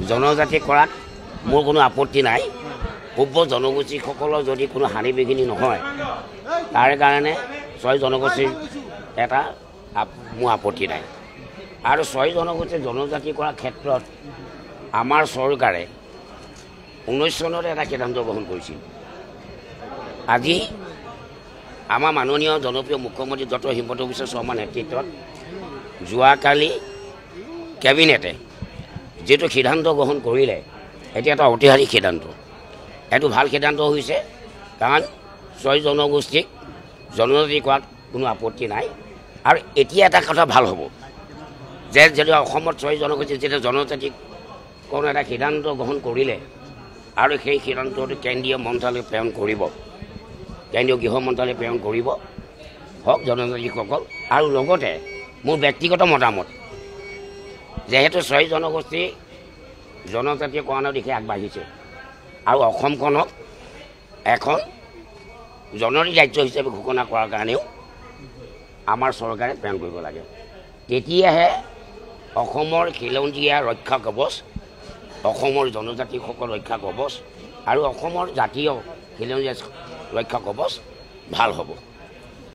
জনজাতি কৰাত মোৰ কোনো আপত্তি নাই পূৰ্ব জনগোষ্ঠীসকলৰ যদি কোনো হানি বিঘিনি নহয় তাৰ কাৰণে 6 জনগোষ্ঠীৰ এটা মোৰ আপত্তি নাই আৰু 6 জনগোষ্ঠী জনজাতি কৰাৰ ক্ষেত্ৰত আমাৰ চৰকাৰে 19 চনত এটা সিদ্ধান্ত গ্ৰহণ কৰিছিল আজি আমাৰ মাননীয় জনপ্ৰিয় মুখ্যমন্ত্ৰী ডক্টৰ হিমন্ত বিশ্ব শৰ্মাৰ নেতৃত্বত যোৱাকালি কেবিনেটে যেটো সিদ্ধান্ত গ্ৰহণ কৰিলে এতিয়া এটা ঐতিহাসিক সিদ্ধান্ত এটো ভাল সিদ্ধান্ত হৈছে কাৰণ 6 জনগোষ্ঠীক জনজাতি কৰাত কোনো আপত্তি নাই আৰু এতিয়া এটা কথা ভাল হ'ব যে যদি অসমত 6 জনগোষ্ঠী যেটা জনজাতি কোন এটা সিদ্ধান্ত গ্ৰহণ কৰিলে আৰু সেই সিদ্ধান্তটো কেন্দ্ৰীয় মন্ত্ৰালয়ে প্ৰেৰণ কৰিব কেন্দ্ৰীয় গৃহ মন্ত্ৰালয়ে প্ৰেৰণ কৰিব হক জনজাতিসকল আৰু লগতে মোৰ ব্যক্তিগত মতামত যেহেতু 6 জনগোষ্ঠী জনজাতীয় কৰণৰ দিশে আগবাঢ়িছে আৰু অসমখনক এখন জনজাতি ৰাজ্য হিচাপে ঘোষণা কৰাৰ কাৰণেও আমাৰ চৰকাৰে প্ৰেৰণ কৰিব লাগে তেতিয়াহে অসমৰ খিলঞ্জীয়া ৰক্ষা কৱচ অসমৰ জনজাতিসকল ৰক্ষা কৱচ আৰু অসমৰ জাতীয় খিলঞ্জীয়া ৰক্ষা কৱচ ভাল হ'ব